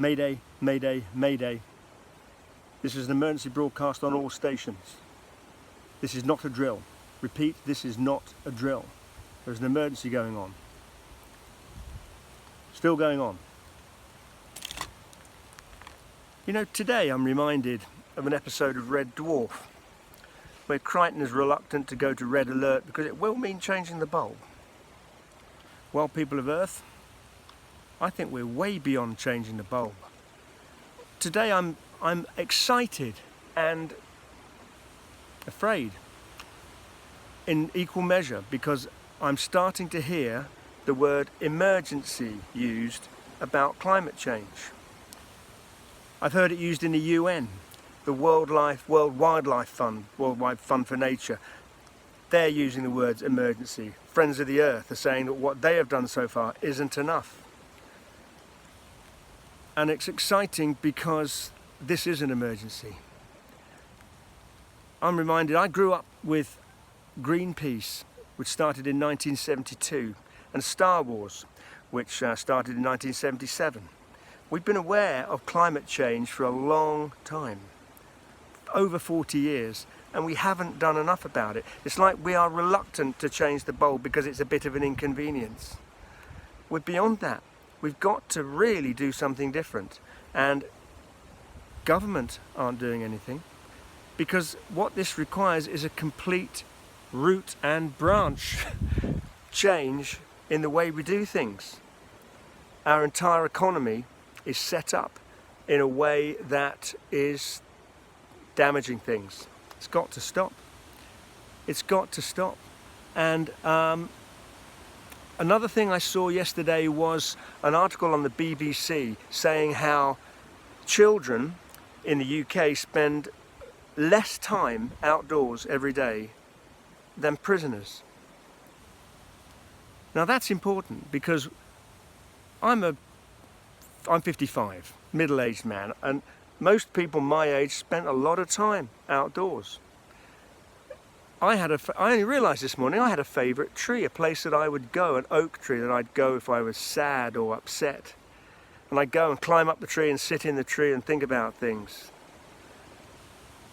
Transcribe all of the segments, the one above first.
Mayday, mayday, mayday. This is an emergency broadcast on all stations. This is not a drill. Repeat, this is not a drill. There's an emergency going on. Still going on. You know, today I'm reminded of an episode of Red Dwarf, where Crichton is reluctant to go to red alert because it will mean changing the bulb. Well, people of Earth, I think we're way beyond changing the bulb. Today I'm excited and afraid in equal measure, because I'm starting to hear the word emergency used about climate change. I've heard it used in the UN, the World Wildlife Fund, Worldwide Fund for Nature. They're using the words emergency. Friends of the Earth are saying that what they have done so far isn't enough. And it's exciting because this is an emergency. I'm reminded, I grew up with Greenpeace, which started in 1972, and Star Wars, which started in 1977. We've been aware of climate change for a long time, over 40 years, and we haven't done enough about it. It's like we are reluctant to change the bulb because it's a bit of an inconvenience. We're beyond that. We've got to really do something different, and government aren't doing anything, because what this requires is a complete root and branch change in the way we do things. Our entire economy is set up in a way that is damaging things. It's got to stop. It's got to stop. And another thing I saw yesterday was an article on the BBC saying how children in the UK spend less time outdoors every day than prisoners. Now that's important, because I'm 55, middle-aged man, and most people my age spent a lot of time outdoors. I only realised this morning I had a favourite tree, a place that I would go, an oak tree that I'd go if I was sad or upset. And I'd go and climb up the tree and sit in the tree and think about things.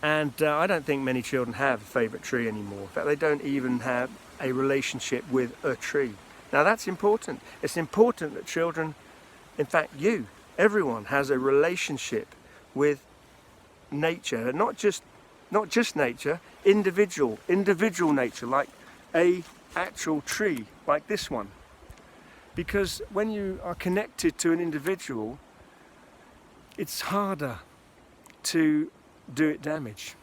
And I don't think many children have a favourite tree anymore. In fact, they don't even have a relationship with a tree. Now that's important. It's important that children, in fact everyone has a relationship with nature, not just nature, individual nature, like a actual tree like this one. Because when you are connected to an individual, it's harder to do it damage.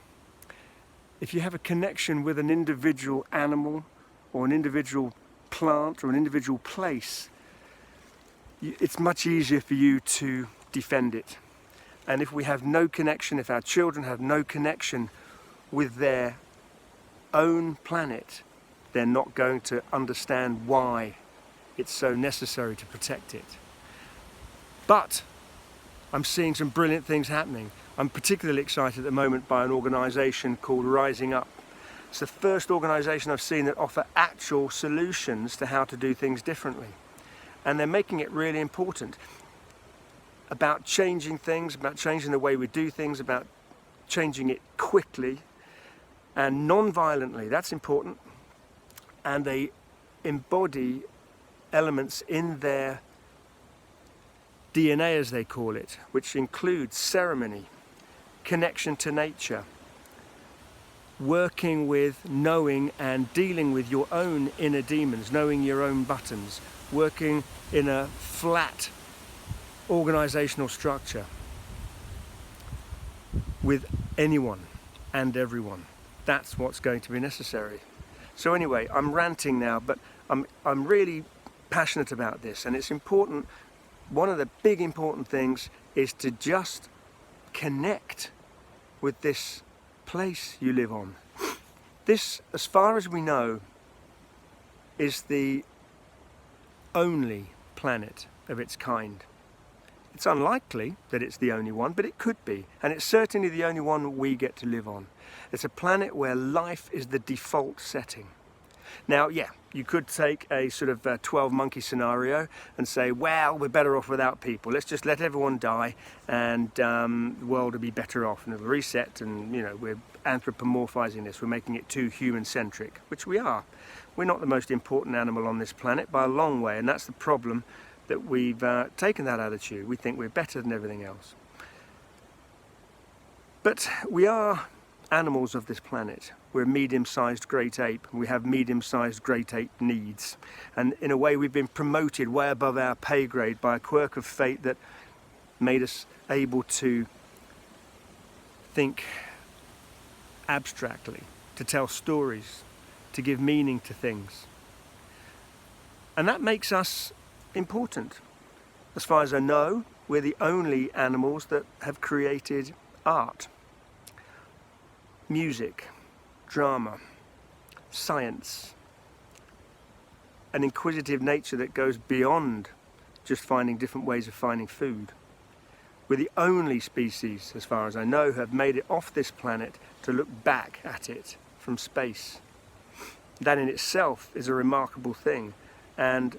If you have a connection with an individual animal or an individual plant or an individual place, it's much easier for you to defend it. And if we have no connection, if our children have no connection with their own planet, they're not going to understand why it's so necessary to protect it. But I'm seeing some brilliant things happening. I'm particularly excited at the moment by an organisation called Rising Up. It's the first organisation I've seen that offer actual solutions to how to do things differently. And they're making it really important about changing things, about changing the way we do things, about changing it quickly and non-violently. That's important. And they embody elements in their DNA, as they call it, which includes ceremony, connection to nature, working with, knowing and dealing with your own inner demons, knowing your own buttons, working in a flat organizational structure with anyone and everyone. That's what's going to be necessary. So anyway, I'm ranting now, but I'm really passionate about this, and it's important. One of the big important things is to just connect with this place you live on. This, as far as we know, is the only planet of its kind. It's unlikely that it's the only one, but it could be, and it's certainly the only one we get to live on. It's a planet where life is the default setting. Now, yeah, you could take a sort of 12 monkey scenario and say, well, we're better off without people. Let's just let everyone die and the world will be better off and it'll reset, and you know, we're anthropomorphizing this, we're making it too human-centric, which we are. We're not the most important animal on this planet by a long way, and that's the problem, that we've taken that attitude. We think we're better than everything else. But we are animals of this planet. We're a medium-sized great ape, and we have medium-sized great ape needs. And in a way, we've been promoted way above our pay grade by a quirk of fate that made us able to think abstractly, to tell stories, to give meaning to things. And that makes us important. As far as I know, we're the only animals that have created art, music, drama, science, an inquisitive nature that goes beyond just finding different ways of finding food. We're the only species, as far as I know, who have made it off this planet to look back at it from space. That in itself is a remarkable thing, and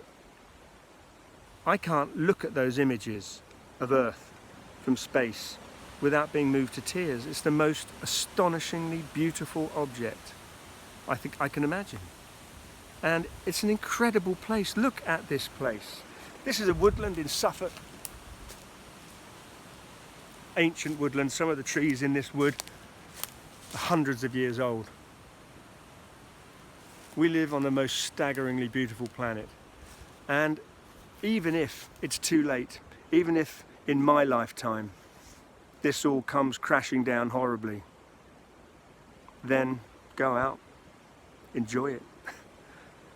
I can't look at those images of Earth from space without being moved to tears. It's the most astonishingly beautiful object I think I can imagine. And it's an incredible place. Look at this place. This is a woodland in Suffolk. Ancient woodland. Some of the trees in this wood are hundreds of years old. We live on the most staggeringly beautiful planet. And even if it's too late, even if in my lifetime this all comes crashing down horribly, then go out, enjoy it.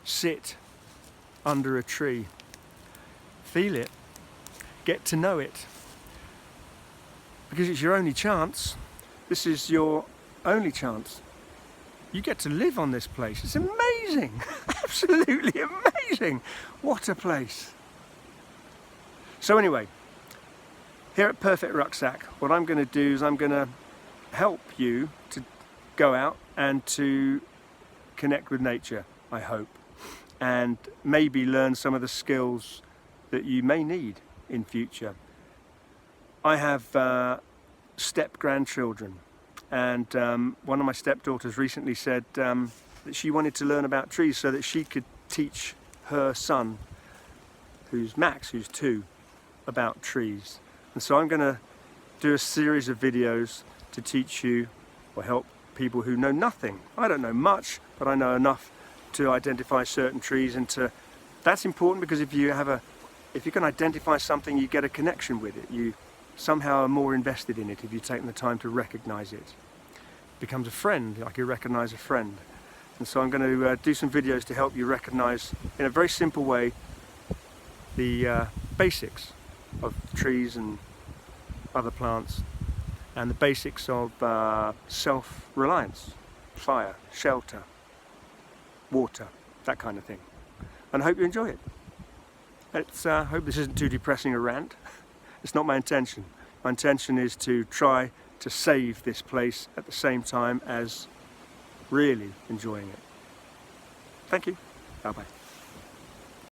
Sit under a tree, feel it, get to know it, because it's your only chance. This is your only chance. You get to live on this place. It's amazing, absolutely amazing. What a place. So anyway, here at Perfect Rucksack, what I'm going to do is I'm going to help you to go out and to connect with nature, I hope, and maybe learn some of the skills that you may need in future. I have step-grandchildren, and one of my stepdaughters recently said that she wanted to learn about trees so that she could teach her son, who's Max, who's 2, about trees. And so I'm going to do a series of videos to teach you or help people who know nothing. I don't know much, but I know enough to identify certain trees, and that's important, because if you can identify something, you get a connection with it. You somehow are more invested in it if you've taken the time to recognize it. It becomes a friend, like you recognize a friend. And so I'm going to do some videos to help you recognize, in a very simple way, the basics of trees and other plants, and the basics of self-reliance, fire, shelter, water, that kind of thing. And I hope you enjoy it. I hope this isn't too depressing a rant. It's not my intention. My intention is to try to save this place at the same time as really enjoying it. Thank you. Bye-bye.